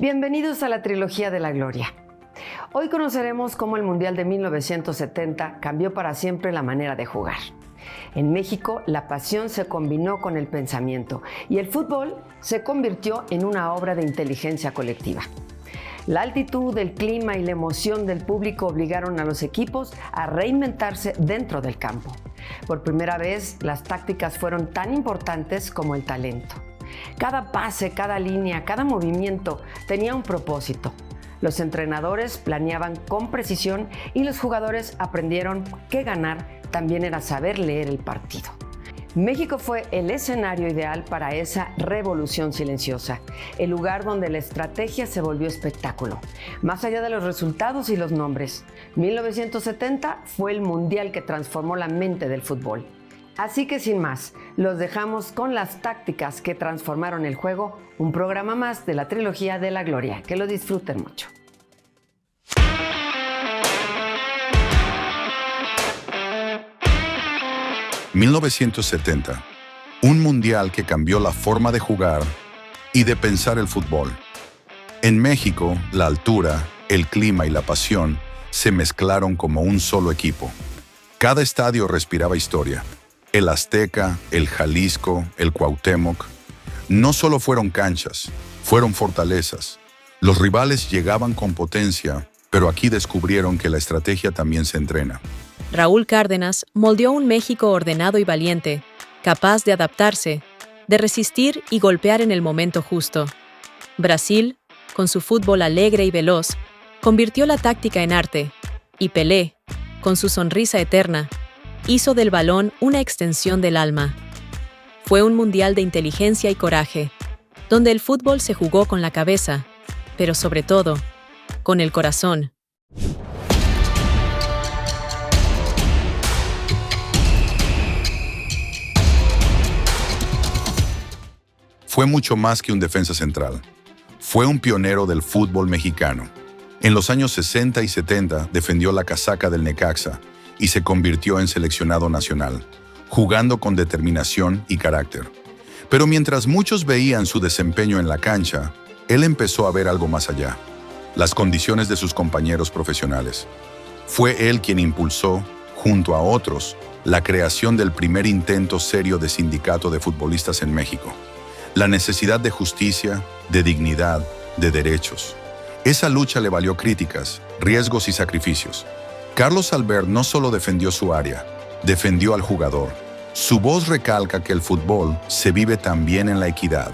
Bienvenidos a la Trilogía de la Gloria. Hoy conoceremos cómo el Mundial de 1970 cambió para siempre la manera de jugar. En México, la pasión se combinó con el pensamiento y el fútbol se convirtió en una obra de inteligencia colectiva. La altitud, el clima y la emoción del público obligaron a los equipos a reinventarse dentro del campo. Por primera vez, las tácticas fueron tan importantes como el talento. Cada pase, cada línea, cada movimiento tenía un propósito. Los entrenadores planeaban con precisión y los jugadores aprendieron que ganar también era saber leer el partido. México fue el escenario ideal para esa revolución silenciosa, el lugar donde la estrategia se volvió espectáculo. Más allá de los resultados y los nombres, 1970 fue el mundial que transformó la mente del fútbol. Así que sin más, los dejamos con las tácticas que transformaron el juego, un programa más de la Trilogía de la Gloria. Que lo disfruten mucho. ...1970... un mundial que cambió la forma de jugar y de pensar el fútbol. En México, la altura, el clima y la pasión se mezclaron como un solo equipo. Cada estadio respiraba historia. El Azteca, el Jalisco, el Cuauhtémoc. No solo fueron canchas, fueron fortalezas. Los rivales llegaban con potencia, pero aquí descubrieron que la estrategia también se entrena. Raúl Cárdenas moldeó un México ordenado y valiente, capaz de adaptarse, de resistir y golpear en el momento justo. Brasil, con su fútbol alegre y veloz, convirtió la táctica en arte, y Pelé, con su sonrisa eterna, hizo del balón una extensión del alma. Fue un mundial de inteligencia y coraje, donde el fútbol se jugó con la cabeza, pero sobre todo, con el corazón. Fue mucho más que un defensa central. Fue un pionero del fútbol mexicano. En los años 60 y 70 defendió la casaca del Necaxa y se convirtió en seleccionado nacional, jugando con determinación y carácter. Pero mientras muchos veían su desempeño en la cancha, él empezó a ver algo más allá: las condiciones de sus compañeros profesionales. Fue él quien impulsó, junto a otros, la creación del primer intento serio de sindicato de futbolistas en México. La necesidad de justicia, de dignidad, de derechos. Esa lucha le valió críticas, riesgos y sacrificios. Carlos Albert no solo defendió su área, defendió al jugador. Su voz recalca que el fútbol se vive también en la equidad.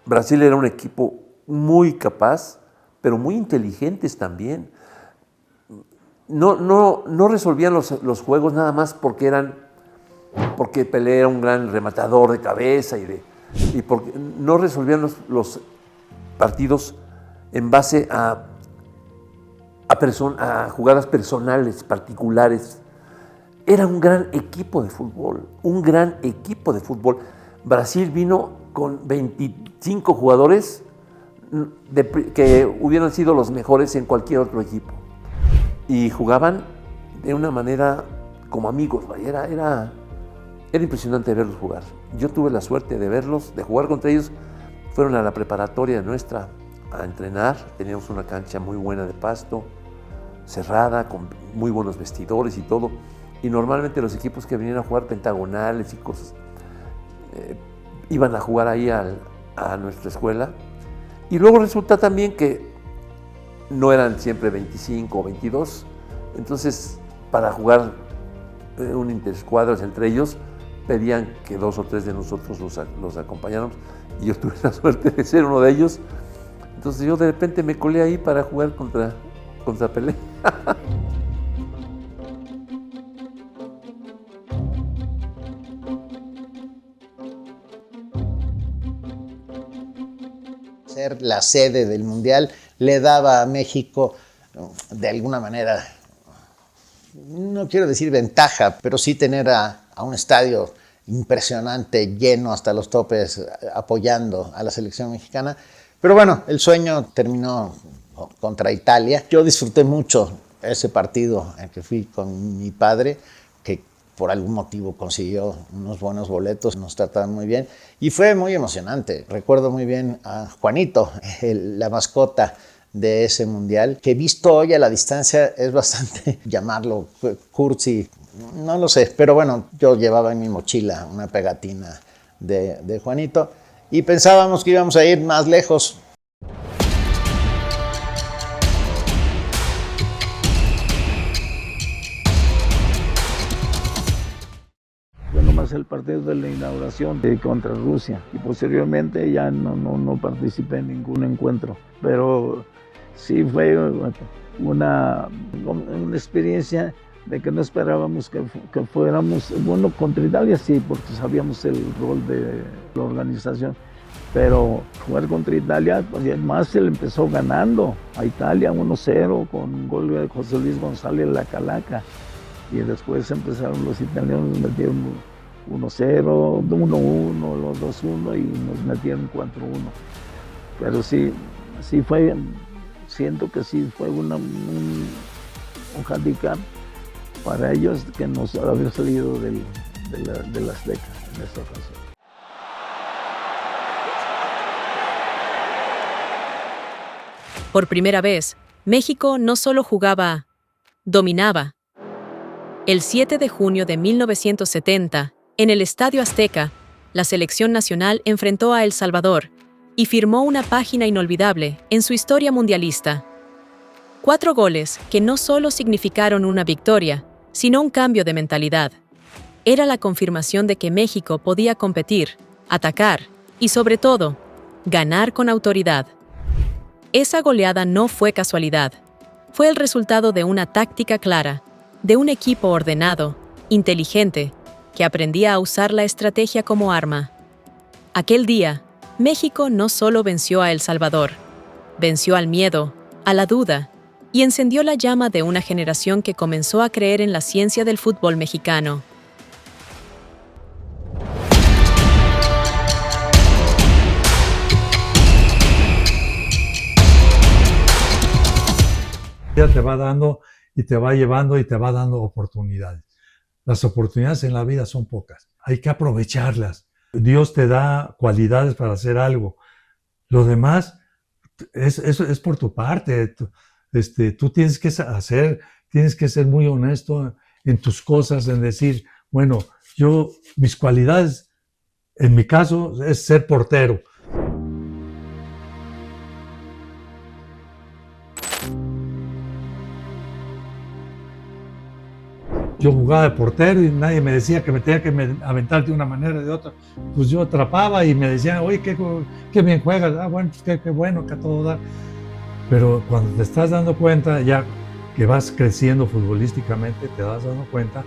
Brasil era un equipo muy capaz, pero muy inteligentes también. No resolvían los juegos nada más porque Pelé era un gran rematador de cabeza y porque no resolvían los partidos en base a jugadas personales, particulares. Era un gran equipo de fútbol, un gran equipo de fútbol. Brasil vino con 25 jugadores que hubieran sido los mejores en cualquier otro equipo. Y jugaban de una manera como amigos, era impresionante verlos jugar. Yo tuve la suerte de verlos, de jugar contra ellos. Fueron a la preparatoria nuestra a entrenar. Teníamos una cancha muy buena de pasto, cerrada, con muy buenos vestidores y todo. Y normalmente los equipos que venían a jugar pentagonales y cosas, iban a jugar ahí a nuestra escuela. Y luego resulta también que no eran siempre 25 o 22. Entonces, para jugar un interescuadras entre ellos, pedían que 2 o 3 de nosotros los acompañáramos. Y yo tuve la suerte de ser uno de ellos. Entonces yo de repente me colé ahí para jugar contra Pelé. Ser la sede del Mundial le daba a México, de alguna manera, no quiero decir ventaja, pero sí tener a un estadio impresionante, lleno hasta los topes, apoyando a la selección mexicana. Pero bueno, el sueño terminó contra Italia. Yo disfruté mucho ese partido en que fui con mi padre, que por algún motivo consiguió unos buenos boletos, nos trataron muy bien y fue muy emocionante. Recuerdo muy bien a Juanito, la mascota de ese mundial, que visto hoy a la distancia es bastante, llamarlo cursi, no lo sé, pero bueno, yo llevaba en mi mochila una pegatina de Juanito y pensábamos que íbamos a ir más lejos. Nomás el partido de la inauguración contra Rusia y posteriormente ya no participé en ningún encuentro, pero sí fue una experiencia de que no esperábamos que fuéramos, bueno, contra Italia sí, porque sabíamos el rol de la organización, pero jugar contra Italia, pues además se le empezó ganando a Italia 1-0 con un gol de José Luis González La Calaca. Y después empezaron los italianos, metieron 1-0, 1-1, los 2-1 y nos metieron 4-1. Pero sí fue, siento que sí fue un handicap para ellos que nos había salido de la Azteca en esta ocasión. Por primera vez, México no solo jugaba, dominaba. El 7 de junio de 1970, en el Estadio Azteca, la selección nacional enfrentó a El Salvador y firmó una página inolvidable en su historia mundialista. 4 goles que no solo significaron una victoria, sino un cambio de mentalidad. Era la confirmación de que México podía competir, atacar y, sobre todo, ganar con autoridad. Esa goleada no fue casualidad. Fue el resultado de una táctica clara, de un equipo ordenado, inteligente, que aprendía a usar la estrategia como arma. Aquel día, México no solo venció a El Salvador, venció al miedo, a la duda, y encendió la llama de una generación que comenzó a creer en la ciencia del fútbol mexicano. Ya te va dando y te va llevando y te va dando oportunidades. Las oportunidades en la vida son pocas. Hay que aprovecharlas. Dios te da cualidades para hacer algo. Lo demás es por tu parte. Tú tienes que tienes que ser muy honesto en tus cosas, en decir, bueno, mis cualidades, en mi caso, es ser portero. Yo jugaba de portero y nadie me decía que me tenía que aventar de una manera o de otra. Pues yo atrapaba y me decían, oye, qué bien juegas. Ah, bueno, pues qué bueno, que a todo dar. Pero cuando te estás dando cuenta, ya que vas creciendo futbolísticamente, te vas dando cuenta,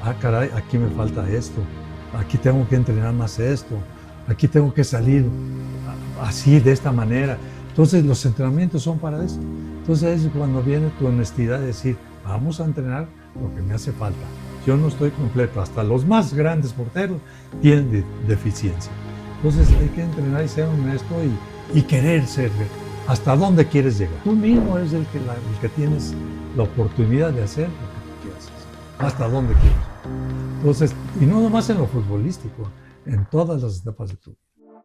ah, caray, aquí me falta esto. Aquí tengo que entrenar más esto. Aquí tengo que salir así, de esta manera. Entonces, los entrenamientos son para eso. Entonces, es cuando viene tu honestidad de decir, vamos a entrenar lo que me hace falta. Yo no estoy completo. Hasta los más grandes porteros tienen deficiencia. Entonces hay que entrenar y ser honesto y querer ser. ¿Hasta dónde quieres llegar? Tú mismo eres el que tienes la oportunidad de hacer lo que tú quieras hacer. ¿Hasta dónde quieres? Entonces, y no nomás en lo futbolístico, en todas las etapas de tu vida.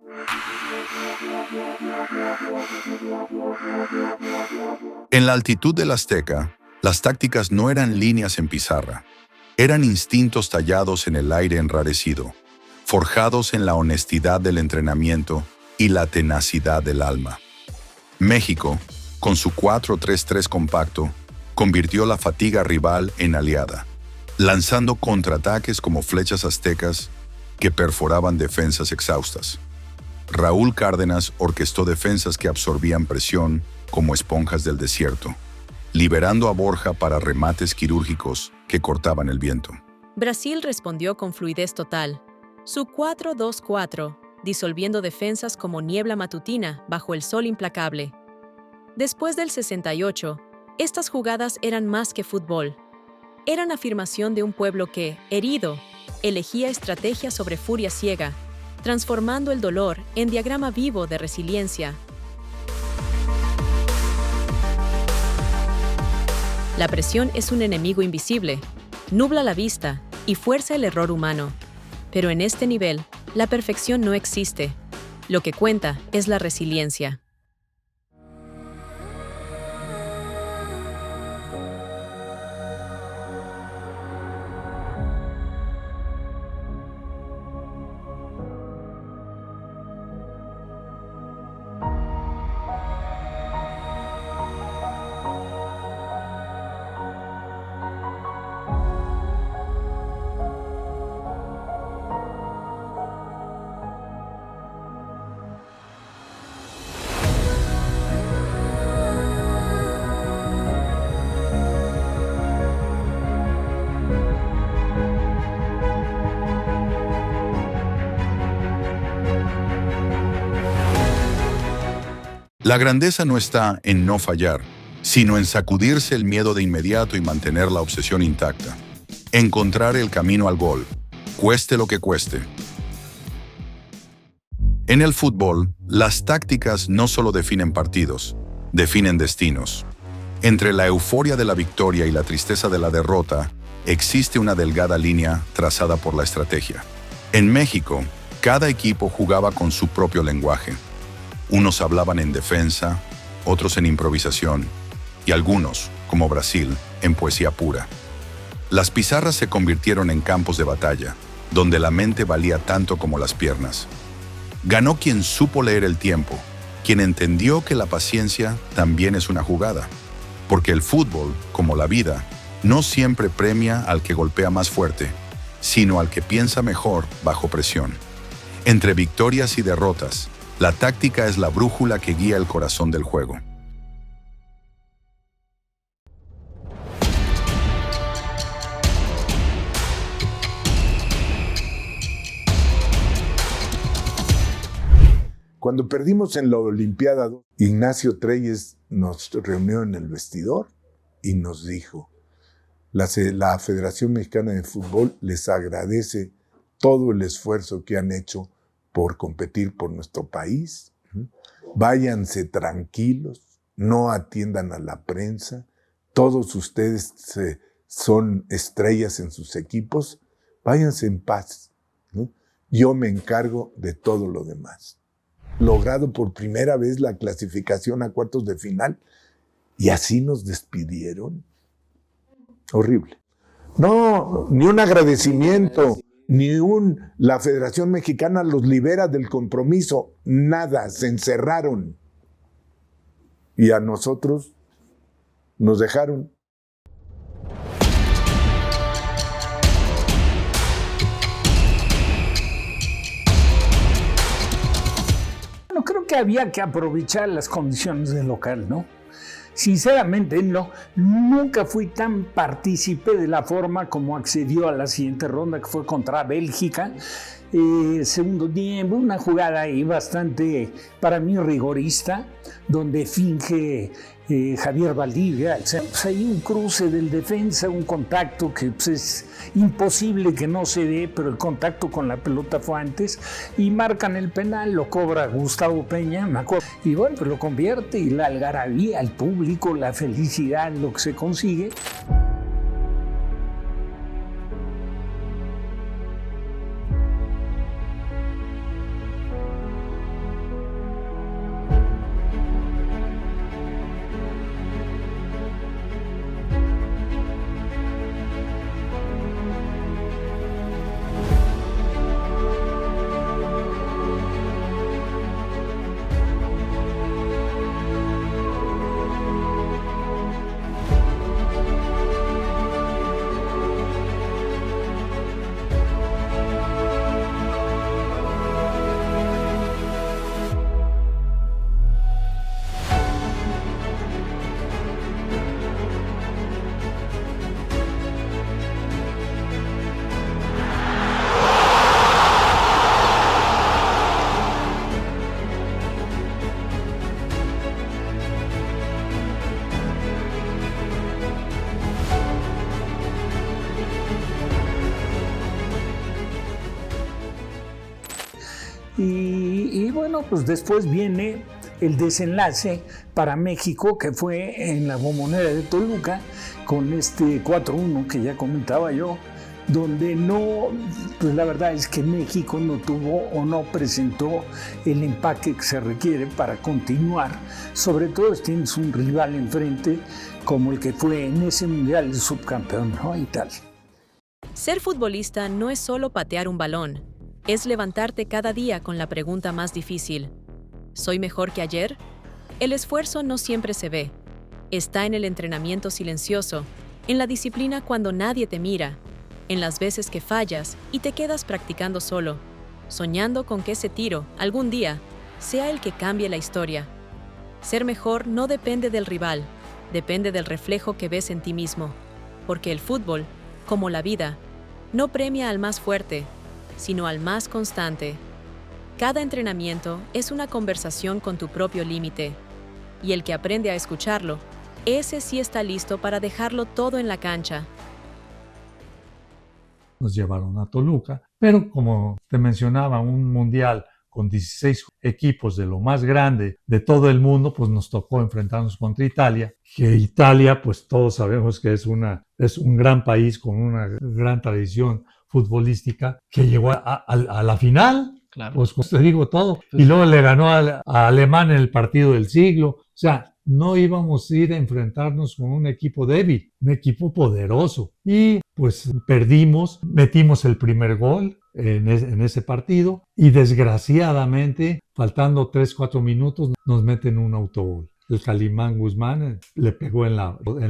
En la altitud del Azteca, las tácticas no eran líneas en pizarra, eran instintos tallados en el aire enrarecido, forjados en la honestidad del entrenamiento y la tenacidad del alma. México, con su 4-3-3 compacto, convirtió la fatiga rival en aliada, lanzando contraataques como flechas aztecas que perforaban defensas exhaustas. Raúl Cárdenas orquestó defensas que absorbían presión como esponjas del desierto, liberando a Borja para remates quirúrgicos que cortaban el viento. Brasil respondió con fluidez total. Su 4-2-4, disolviendo defensas como niebla matutina bajo el sol implacable. Después del 68, estas jugadas eran más que fútbol. Eran afirmación de un pueblo que, herido, elegía estrategia sobre furia ciega, transformando el dolor en diagrama vivo de resiliencia. La presión es un enemigo invisible, nubla la vista y fuerza el error humano. Pero en este nivel, la perfección no existe. Lo que cuenta es la resiliencia. La grandeza no está en no fallar, sino en sacudirse el miedo de inmediato y mantener la obsesión intacta. Encontrar el camino al gol, cueste lo que cueste. En el fútbol, las tácticas no solo definen partidos, definen destinos. Entre la euforia de la victoria y la tristeza de la derrota, existe una delgada línea trazada por la estrategia. En México, cada equipo jugaba con su propio lenguaje. Unos hablaban en defensa, otros en improvisación, y algunos, como Brasil, en poesía pura. Las pizarras se convirtieron en campos de batalla, donde la mente valía tanto como las piernas. Ganó quien supo leer el tiempo, quien entendió que la paciencia también es una jugada, porque el fútbol, como la vida, no siempre premia al que golpea más fuerte, sino al que piensa mejor bajo presión. Entre victorias y derrotas, la táctica es la brújula que guía el corazón del juego. Cuando perdimos en la Olimpiada, Ignacio Treyes nos reunió en el vestidor y nos dijo: la Federación Mexicana de Fútbol les agradece todo el esfuerzo que han hecho por competir por nuestro país. Váyanse tranquilos, no atiendan a la prensa, todos ustedes son estrellas en sus equipos, váyanse en paz, ¿no? Yo me encargo de todo lo demás. Logrado por primera vez la clasificación a cuartos de final, y así nos despidieron. Horrible. No, ni un agradecimiento, la Federación Mexicana los libera del compromiso, nada, se encerraron. Y a nosotros nos dejaron. Bueno, creo que había que aprovechar las condiciones del local, ¿no? Sinceramente, nunca fui tan partícipe de la forma como accedió a la siguiente ronda, que fue contra Bélgica. Segundo tiempo, una jugada ahí bastante, para mí, rigorista, donde finge Javier Valdivia. Pues hay un cruce del defensa, un contacto que pues, es imposible que no se dé, pero el contacto con la pelota fue antes, y marcan el penal, lo cobra Gustavo Peña, me acuerdo, y bueno, pues lo convierte, y la algarabía, el público, la felicidad, lo que se consigue. Y bueno, pues después viene el desenlace para México, que fue en la Bombonera de Toluca, con este 4-1 que ya comentaba yo, donde no, pues la verdad es que México no tuvo o no presentó el empaque que se requiere para continuar, sobre todo si tienes un rival enfrente como el que fue en ese mundial el subcampeón, ¿no? Italia. Ser futbolista no es solo patear un balón, es levantarte cada día con la pregunta más difícil: ¿soy mejor que ayer? El esfuerzo no siempre se ve. Está en el entrenamiento silencioso, en la disciplina cuando nadie te mira, en las veces que fallas y te quedas practicando solo, soñando con que ese tiro, algún día, sea el que cambie la historia. Ser mejor no depende del rival, depende del reflejo que ves en ti mismo, porque el fútbol, como la vida, no premia al más fuerte, sino al más constante. Cada entrenamiento es una conversación con tu propio límite, y el que aprende a escucharlo, ese sí está listo para dejarlo todo en la cancha. Nos llevaron a Toluca, pero como te mencionaba, un mundial con 16 equipos de lo más grande de todo el mundo, pues nos tocó enfrentarnos contra Italia, que Italia, pues todos sabemos que es un gran país con una gran tradición futbolística, que llegó a la final. Claro. Pues te digo todo, y luego le ganó a Alemania en el partido del siglo. O sea, no íbamos a ir a enfrentarnos con un equipo débil, un equipo poderoso. Y pues perdimos, metimos el primer gol en ese partido y desgraciadamente, faltando 3-4 minutos, nos meten un autogol. El Calimán Guzmán le pegó en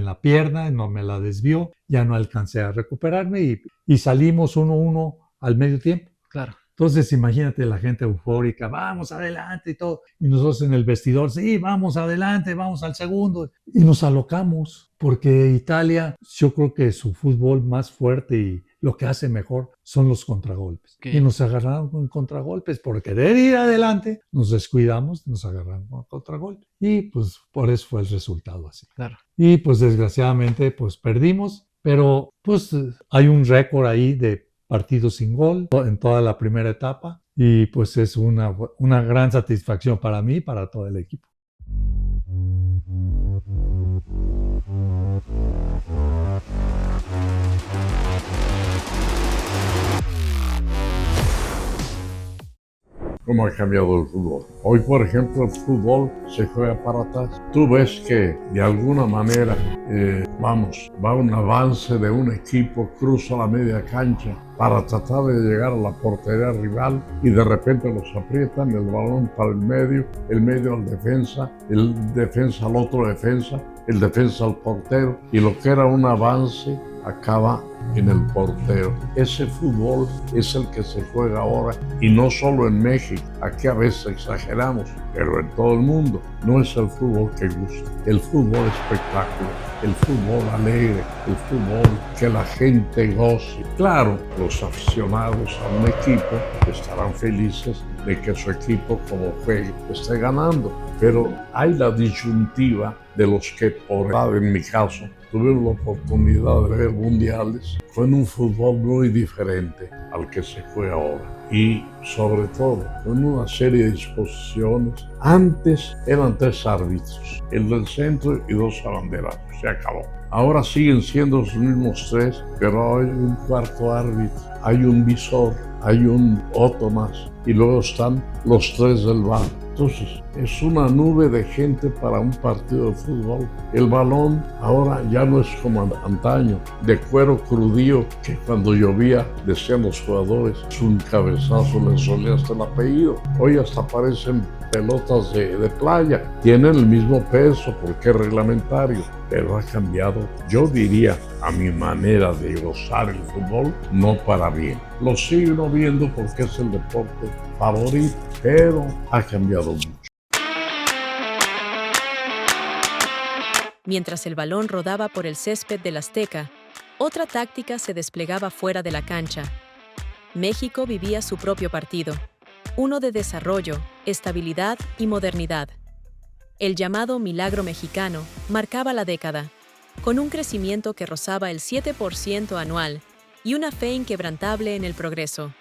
la pierna, no me la desvió, ya no alcancé a recuperarme y salimos 1-1 al medio tiempo. Claro. Entonces, imagínate la gente eufórica, vamos adelante y todo. Y nosotros en el vestidor, sí, vamos adelante, vamos al segundo. Y nos alocamos, porque Italia, yo creo que su fútbol más fuerte y lo que hace mejor son los contragolpes. ¿Qué? Y nos agarraron con contragolpes. Por querer ir adelante, nos descuidamos, nos agarraron con contragolpes. Y pues por eso fue el resultado así. Claro. Y pues desgraciadamente, pues perdimos, pero pues hay un récord ahí de partidos sin gol en toda la primera etapa y pues es una gran satisfacción para mí y para todo el equipo. ¿Cómo ha cambiado el fútbol? Hoy, por ejemplo, el fútbol se juega para atrás. Tú ves que, de alguna manera, va un avance de un equipo, cruza la media cancha para tratar de llegar a la portería rival y de repente los aprietan, el balón para el medio al defensa, el defensa al otro defensa, el defensa al portero, y lo que era un avance acaba en el portero. Ese fútbol es el que se juega ahora, y no solo en México. Aquí a veces exageramos, pero en todo el mundo. No es el fútbol que gusta, el fútbol espectáculo, el fútbol alegre, el fútbol que la gente goce. Claro, los aficionados a un equipo estarán felices de que su equipo, como juegue, esté ganando, pero hay la disyuntiva de los que, por edad en mi caso, tuvieron la oportunidad de ver mundiales. Fue en un fútbol muy diferente al que se juega ahora. Y sobre todo, en una serie de disposiciones. Antes eran 3 árbitros, el del centro y 2 abanderados. Se acabó. Ahora siguen siendo los mismos 3, pero hay un cuarto árbitro, hay un visor, hay un otro más, y luego están los 3 del VAR. Entonces, es una nube de gente para un partido de fútbol. El balón ahora ya no es como antaño, de cuero crudío, que cuando llovía, decían los jugadores, es un cabezazo, les solía hasta el apellido. Hoy hasta parecen pelotas de playa. Tienen el mismo peso porque es reglamentario, pero ha cambiado, yo diría, a mi manera de gozar el fútbol, no para bien. Lo sigo viendo porque es el deporte favorito, pero ha cambiado mucho. Mientras el balón rodaba por el césped del Azteca, otra táctica se desplegaba fuera de la cancha. México vivía su propio partido, uno de desarrollo, estabilidad y modernidad. El llamado milagro mexicano marcaba la década, con un crecimiento que rozaba el 7% anual y una fe inquebrantable en el progreso.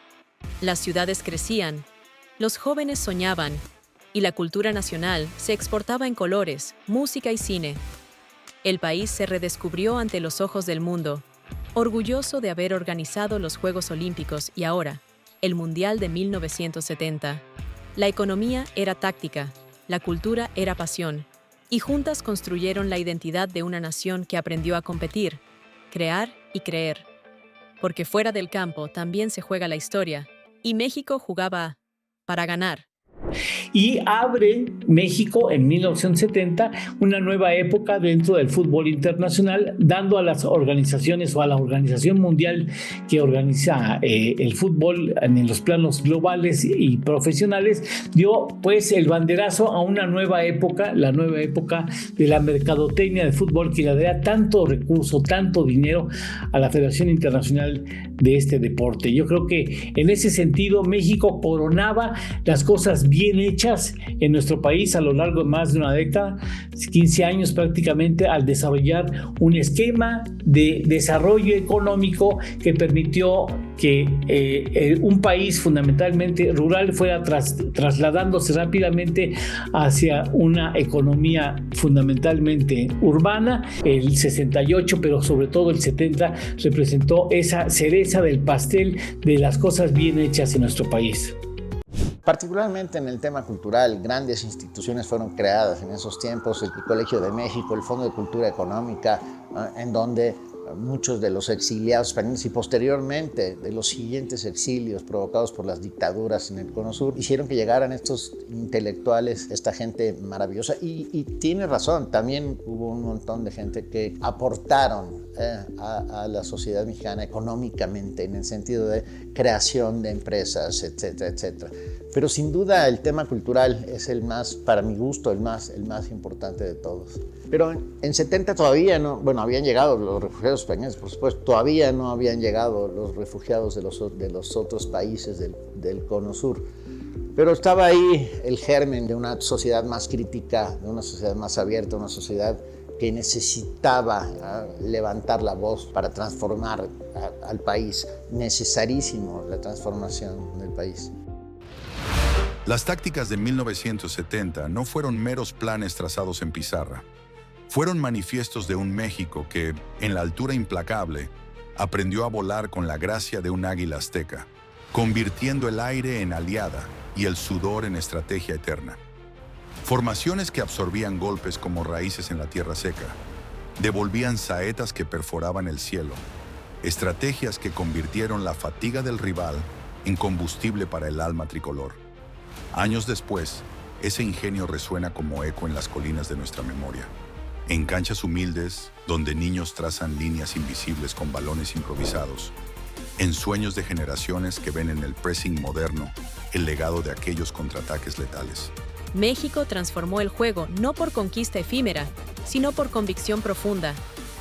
Las ciudades crecían, los jóvenes soñaban, y la cultura nacional se exportaba en colores, música y cine. El país se redescubrió ante los ojos del mundo, orgulloso de haber organizado los Juegos Olímpicos y ahora, el Mundial de 1970. La economía era táctica, la cultura era pasión, y juntas construyeron la identidad de una nación que aprendió a competir, crear y creer. Porque fuera del campo también se juega la historia, y México jugaba para ganar. Y abre México en 1970 una nueva época dentro del fútbol internacional, dando a las organizaciones o a la Organización Mundial que organiza el fútbol en los planos globales y profesionales, dio pues el banderazo a una nueva época, la nueva época de la mercadotecnia del fútbol, que le daría tanto recurso, tanto dinero a la Federación Internacional de este deporte. Yo creo que en ese sentido México coronaba las cosas bien hechas en nuestro país a lo largo de más de una década, 15 años prácticamente, al desarrollar un esquema de desarrollo económico que permitió que un país fundamentalmente rural fuera trasladándose rápidamente hacia una economía fundamentalmente urbana. El 68, pero sobre todo el 70, representó esa cereza del pastel de las cosas bien hechas en nuestro país. Particularmente en el tema cultural, grandes instituciones fueron creadas en esos tiempos, el Colegio de México, el Fondo de Cultura Económica, en donde muchos de los exiliados españoles y posteriormente de los siguientes exilios provocados por las dictaduras en el Cono Sur hicieron que llegaran estos intelectuales, esta gente maravillosa. Y tiene razón, también hubo un montón de gente que aportaron a la sociedad mexicana económicamente, en el sentido de creación de empresas, etcétera, etcétera. Pero sin duda el tema cultural es el más, para mi gusto, el más importante de todos. Pero en 70 todavía no, bueno, habían llegado los refugiados españoles, por supuesto, todavía no habían llegado los refugiados de los otros países del Cono Sur. Pero estaba ahí el germen de una sociedad más crítica, de una sociedad más abierta, una sociedad que necesitaba levantar la voz para transformar al país. Necesarísimo la transformación del país. Las tácticas de 1970 no fueron meros planes trazados en pizarra. Fueron manifiestos de un México que, en la altura implacable, aprendió a volar con la gracia de un águila azteca, convirtiendo el aire en aliada y el sudor en estrategia eterna. Formaciones que absorbían golpes como raíces en la tierra seca, devolvían saetas que perforaban el cielo, estrategias que convirtieron la fatiga del rival en combustible para el alma tricolor. Años después, ese ingenio resuena como eco en las colinas de nuestra memoria. En canchas humildes, donde niños trazan líneas invisibles con balones improvisados. En sueños de generaciones que ven en el pressing moderno el legado de aquellos contraataques letales. México transformó el juego no por conquista efímera, sino por convicción profunda,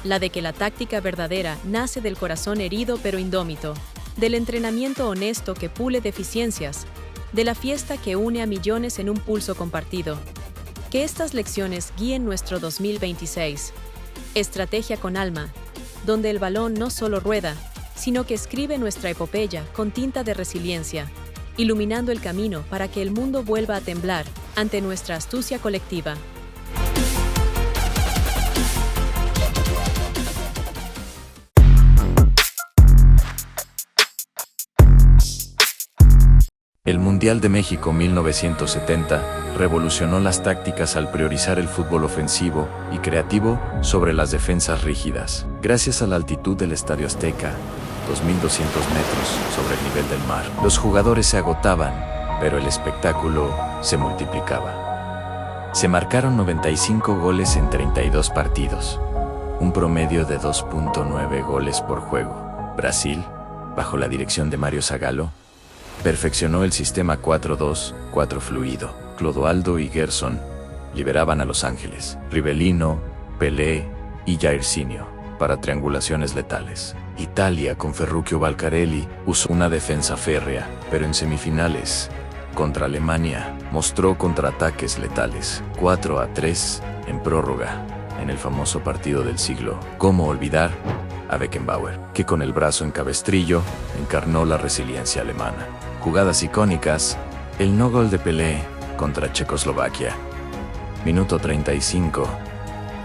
la de que la táctica verdadera nace del corazón herido pero indómito, del entrenamiento honesto que pule deficiencias, de la fiesta que une a millones en un pulso compartido. Que estas lecciones guíen nuestro 2026. Estrategia con alma, donde el balón no solo rueda, sino que escribe nuestra epopeya con tinta de resiliencia, iluminando el camino para que el mundo vuelva a temblar ante nuestra astucia colectiva. El Mundial de México 1970 revolucionó las tácticas al priorizar el fútbol ofensivo y creativo sobre las defensas rígidas. Gracias a la altitud del Estadio Azteca, 2.200 metros sobre el nivel del mar, los jugadores se agotaban, pero el espectáculo se multiplicaba. Se marcaron 95 goles en 32 partidos, un promedio de 2.9 goles por juego. Brasil, bajo la dirección de Mario Zagallo, perfeccionó el sistema 4-2-4 fluido. Clodoaldo y Gerson liberaban a Los Ángeles, Rivellino, Pelé y Jairzinho para triangulaciones letales. Italia, con Ferruccio Valcarelli, usó una defensa férrea, pero en semifinales, contra Alemania, mostró contraataques letales. 4-3 en prórroga, en el famoso partido del siglo. ¿Cómo olvidar a Beckenbauer, que con el brazo en cabestrillo encarnó la resiliencia alemana? Jugadas icónicas, el no gol de Pelé contra Checoslovaquia. Minuto 35,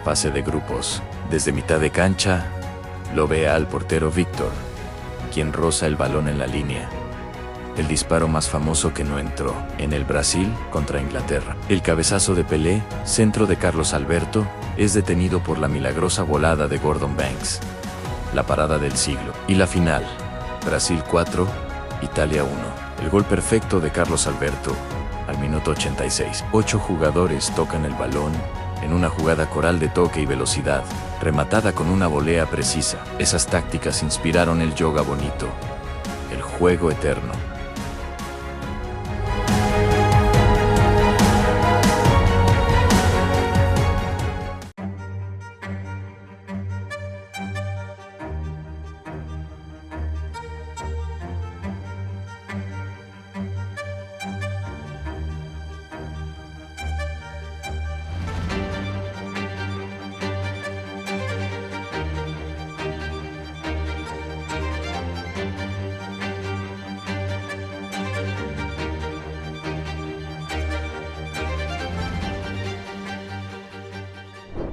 fase de grupos. Desde mitad de cancha, Lo ve al portero Víctor, quien roza el balón en la línea. El disparo más famoso que no entró, en el Brasil contra Inglaterra. El cabezazo de Pelé, centro de Carlos Alberto, es detenido por la milagrosa volada de Gordon Banks. La parada del siglo. Y la final, Brasil 4, Italia 1. El gol perfecto de Carlos Alberto, al minuto 86. 8 jugadores tocan el balón, en una jugada coral de toque y velocidad, rematada con una volea precisa. Esas tácticas inspiraron el yoga bonito, el juego eterno.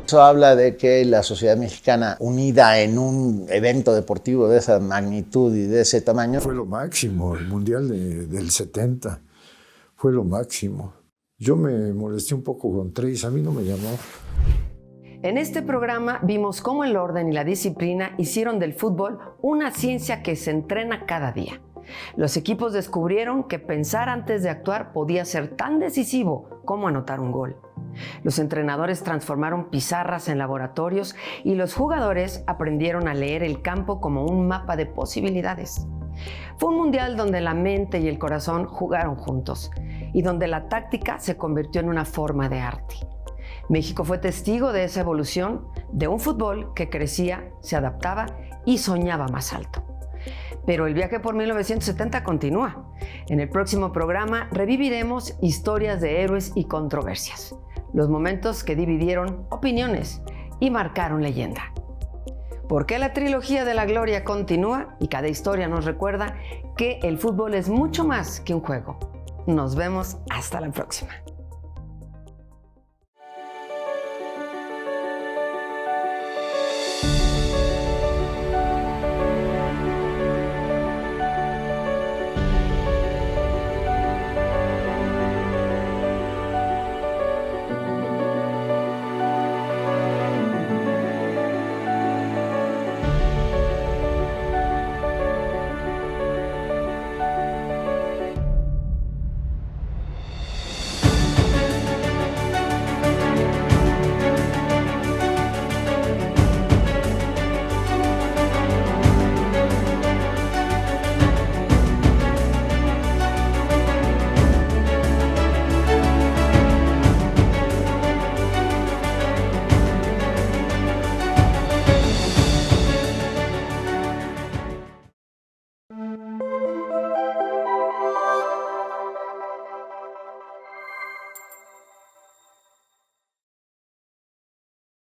Eso habla de que la sociedad mexicana, unida en un evento deportivo de esa magnitud y de ese tamaño... Fue lo máximo, el Mundial del 70, fue lo máximo. Yo me molesté un poco con Trace, a mí no me llamó. En este programa vimos cómo el orden y la disciplina hicieron del fútbol una ciencia que se entrena cada día. Los equipos descubrieron que pensar antes de actuar podía ser tan decisivo como anotar un gol. Los entrenadores transformaron pizarras en laboratorios y los jugadores aprendieron a leer el campo como un mapa de posibilidades. Fue un mundial donde la mente y el corazón jugaron juntos y donde la táctica se convirtió en una forma de arte. México fue testigo de esa evolución de un fútbol que crecía, se adaptaba y soñaba más alto. Pero el viaje por 1970 continúa. En el próximo programa reviviremos historias de héroes y controversias, los momentos que dividieron opiniones y marcaron leyenda. Porque la trilogía de la gloria continúa y cada historia nos recuerda que el fútbol es mucho más que un juego. Nos vemos hasta la próxima.